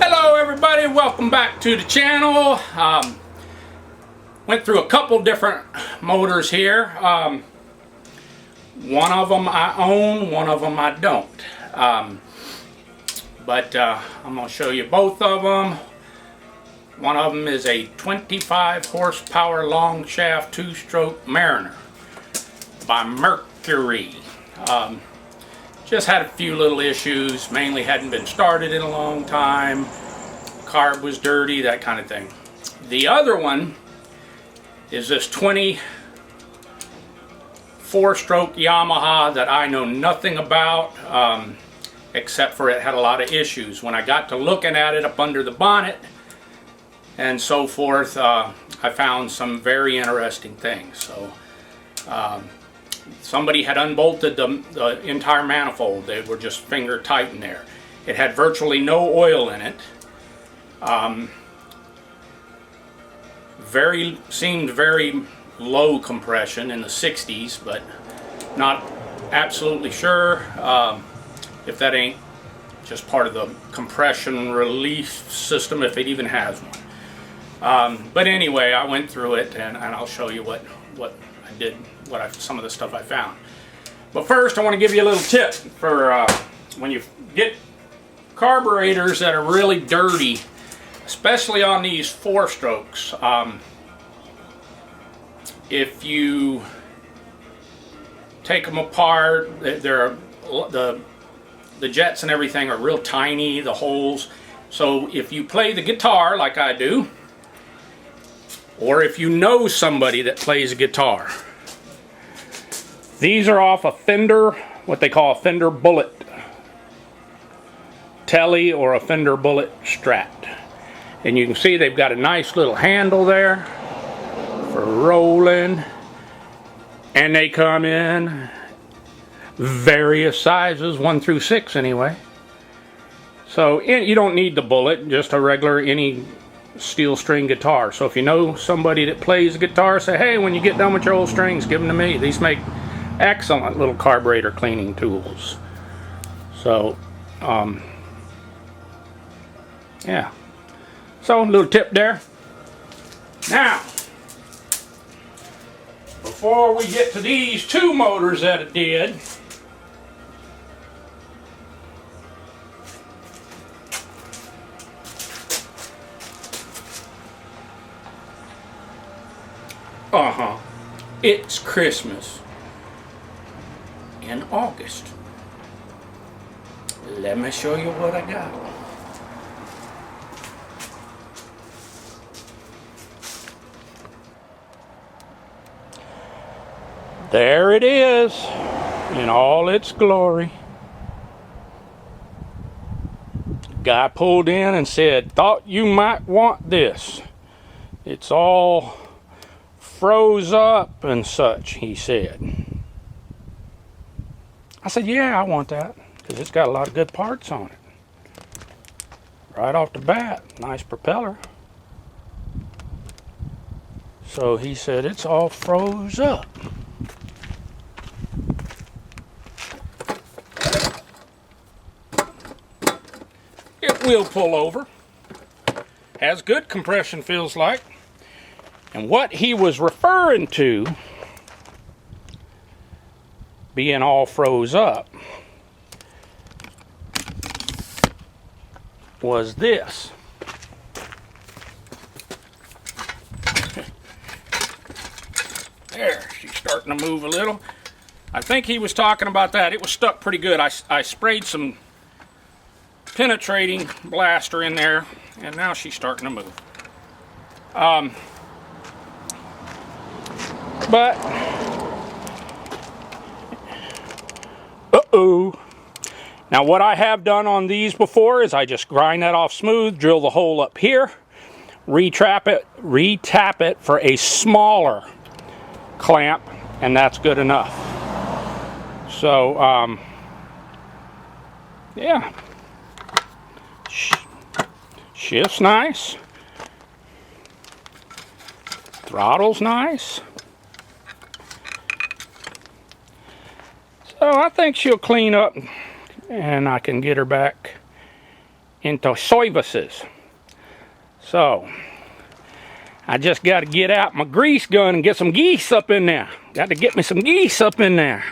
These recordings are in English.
Hello everybody, welcome back to the channel. Went through a couple different motors here. One of them I own, one of them I don't. But I'm going to show you both of them. One of them is a 25 horsepower long shaft 2-stroke Mariner by Mercury. Just had a few little issues, mainly hadn't been started in a long time, carb was dirty, that kind of thing. The other one is this 24-stroke Yamaha that I know nothing about, except for it had a lot of issues. When I got to looking at it up under the bonnet and so forth, I found some very interesting things. So somebody had unbolted the entire manifold. They were just finger tight in there. It had virtually no oil in it. Seemed very low compression in the 60s, but not absolutely sure if that ain't just part of the compression relief system, if it even has one. But anyway, I went through it, and I'll show you what I did, some of the stuff I found. But first, I want to give you a little tip for when you get carburetors that are really dirty, especially on these 4-strokes. If you take them apart, the jets and everything are real tiny, the holes. So if you play the guitar like I do, or if you know somebody that plays a guitar, these are off a fender, what they call a fender bullet telly or a fender bullet strat. And you can see they've got a nice little handle there for rolling, and they come in various sizes, 1 through 6 anyway. So you don't need the bullet, just a regular any steel string guitar. So if you know somebody that plays a guitar, say, hey, when you get done with your old strings, give them to me. These make excellent little carburetor cleaning tools. So yeah, so a little tip there. Now, before we get to these two motors that it did, it's Christmas in August. Let me show you what I got. There it is in all its glory. Guy pulled in and said, thought you might want this. It's all froze up and such, he said. I said, yeah, I want that, because it's got a lot of good parts on it. Right off the bat, nice propeller. So he said, it's all froze up. It will pull over. Has good compression, feels like. And what he was referring to being all froze up was this. There, she's starting to move a little. I think he was talking about that. It was stuck pretty good. I sprayed some penetrating blaster in there, and now she's starting to move. But now what I have done on these before is I just grind that off smooth, drill the hole up here, retap it for a smaller clamp, and that's good enough. So yeah, shift's nice, throttle's nice. So I think she'll clean up and I can get her back into services. So I just got to get out my grease gun and get some geese up in there. Got to get me some geese up in there.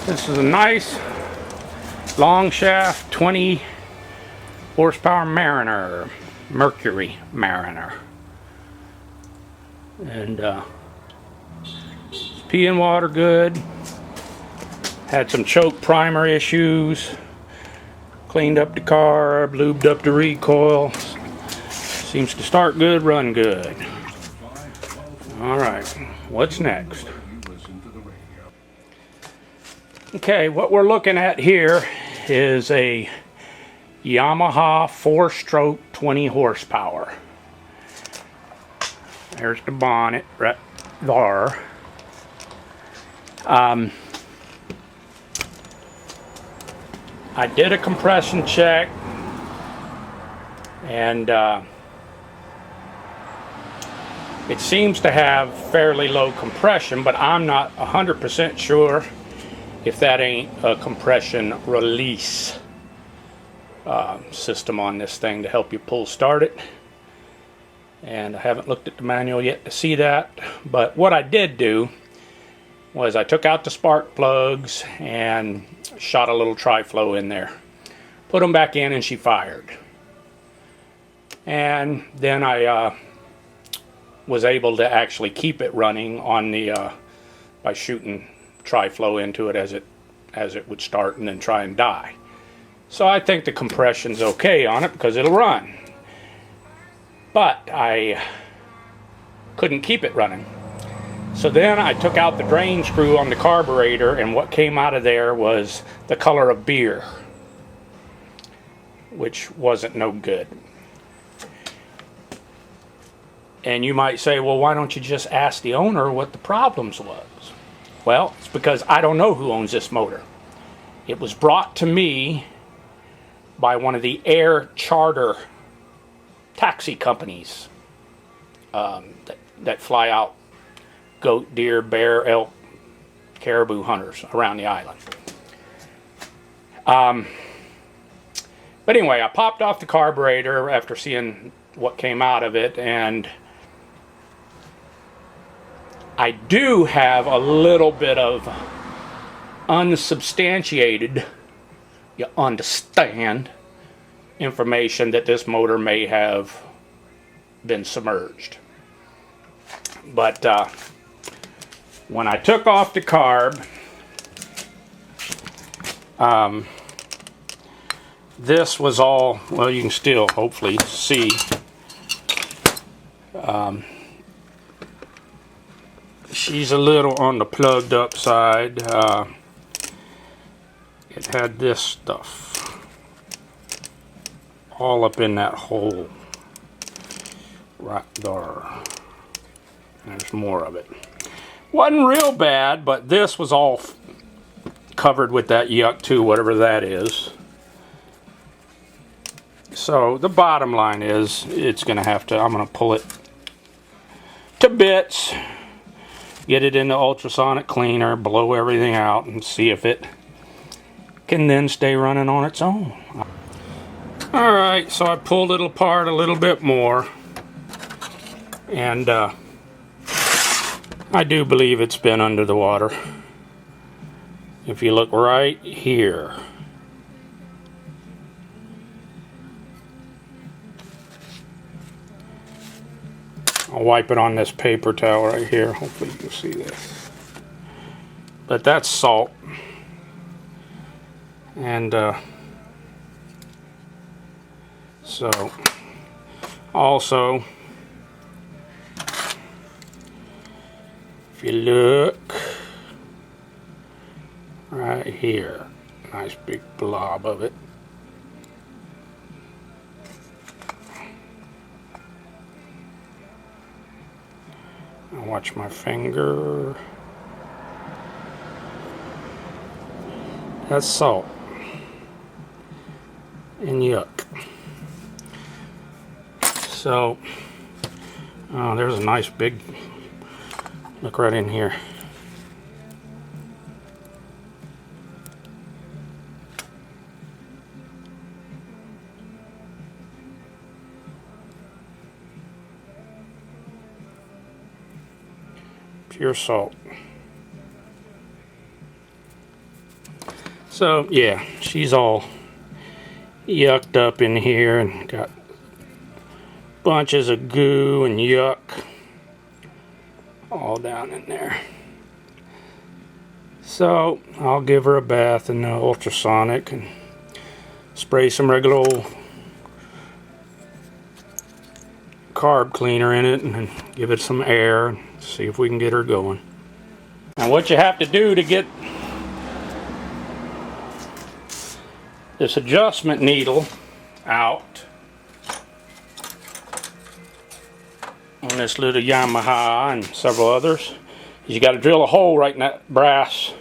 This is a nice long shaft 20 horsepower Mariner, Mercury Mariner, and peeing water good. Had some choke primer issues. Cleaned up the carb, lubed up the recoil. Seems to start good, run good. All right, what's next? Okay, what we're looking at here is a Yamaha 4-stroke 20 horsepower. There's the bonnet right there. I did a compression check, and it seems to have fairly low compression, but I'm not 100% sure if that ain't a compression release system on this thing to help you pull start it. And I haven't looked at the manual yet to see that, but what I did do was I took out the spark plugs and shot a little tri-flow in there, put them back in, and she fired. And then I was able to actually keep it running on the by shooting tri-flow into it as it would start and then try and die. So I think the compression's okay on it because it'll run. But I couldn't keep it running. So then I took out the drain screw on the carburetor, and what came out of there was the color of beer, which wasn't no good. And you might say, well, why don't you just ask the owner what the problems was? Well, it's because I don't know who owns this motor. It was brought to me by one of the air charter taxi companies that fly out goat, deer, bear, elk, caribou hunters around the island. But anyway, I popped off the carburetor after seeing what came out of it, and I do have a little bit of unsubstantiated, you understand, information that this motor may have been submerged. But when I took off the carb, this was all, well, you can still hopefully see, she's a little on the plugged up side. It had this stuff all up in that hole right there. There's more of it. Wasn't real bad, but this was all covered with that yuck too, whatever that is. So the bottom line is, it's going to have to, I'm going to pull it to bits, get it in the ultrasonic cleaner, blow everything out, and see if it can then stay running on its own. Alright, so I pulled it apart a little bit more, and I do believe it's been under the water. If you look right here, I'll wipe it on this paper towel right here. Hopefully you can see this. But that's salt. And so also, if you look right here, nice big blob of it. I'll watch my finger. That's salt and yuck. So, oh, there's a nice big, look right in here. Pure salt. So yeah, she's all yucked up in here and got bunches of goo and yuck all down in there. So I'll give her a bath in the ultrasonic and spray some regular old carb cleaner in it and then give it some air and see if we can get her going. Now what you have to do to get this adjustment needle out on this little Yamaha and several others is you got to drill a hole right in that brass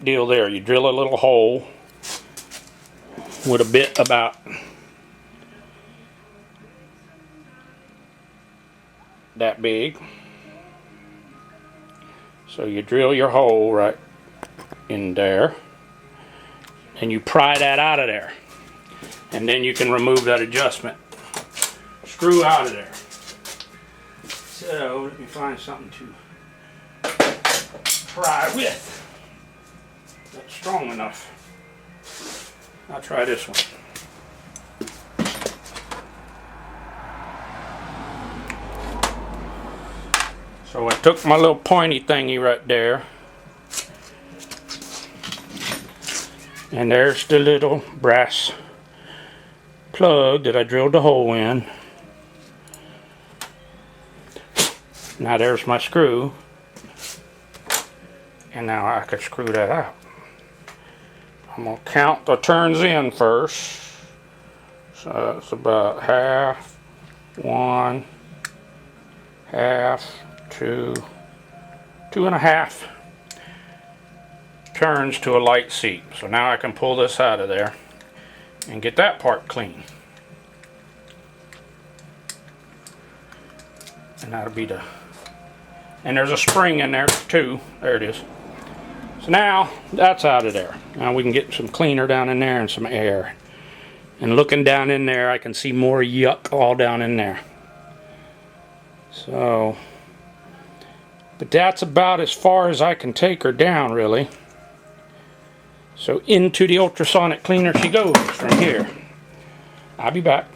deal there. You drill a little hole with a bit about that big. So you drill your hole right in there and you pry that out of there, and then you can remove that adjustment screw out of there. So let me find something to try with that's strong enough. I'll try this one. So I took my little pointy thingy right there, and there's the little brass plug that I drilled a hole in. Now there's my screw, and now I could screw that out. I'm going to count the turns in first. So it's about half, 1, half, 2, 2.5 turns to a light seat. So now I can pull this out of there and get that part clean. And that'll be the, and there's a spring in there too. There it is. So now that's out of there. Now we can get some cleaner down in there and some air. And looking down in there, I can see more yuck all down in there. So, but that's about as far as I can take her down, really. So into the ultrasonic cleaner she goes from here. I'll be back.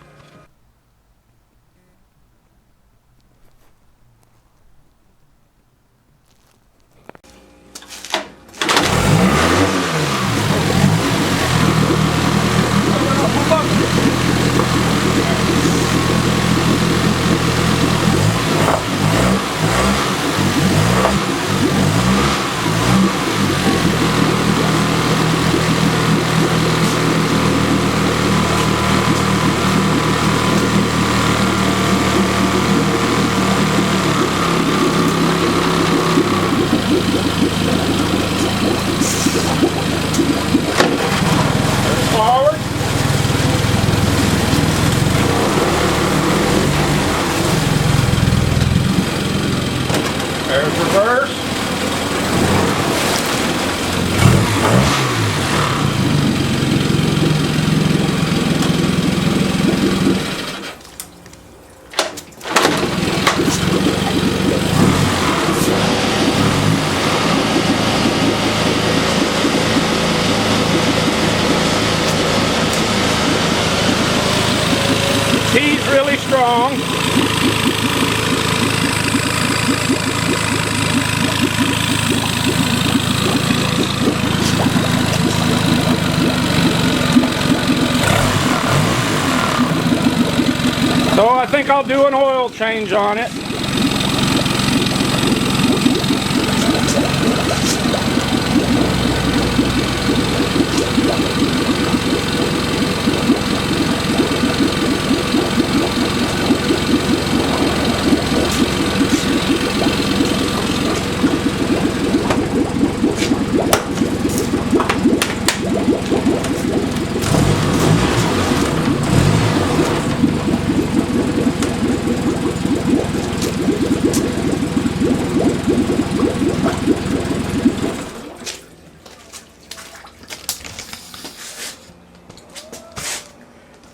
long. So I think I'll do an oil change on it.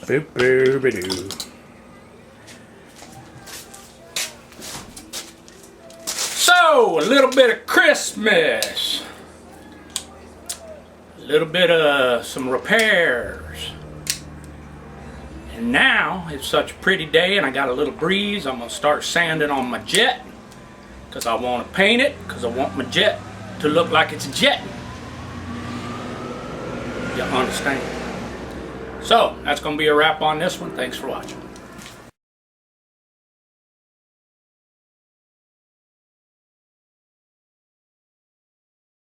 Boop-boop-a-doo. So, a little bit of Christmas. A little bit of some repairs. And now, it's such a pretty day and I got a little breeze. I'm going to start sanding on my jet. Because I want to paint it. Because I want my jet to look like it's jetting. You understand? So, that's going to be a wrap on this one. Thanks for watching.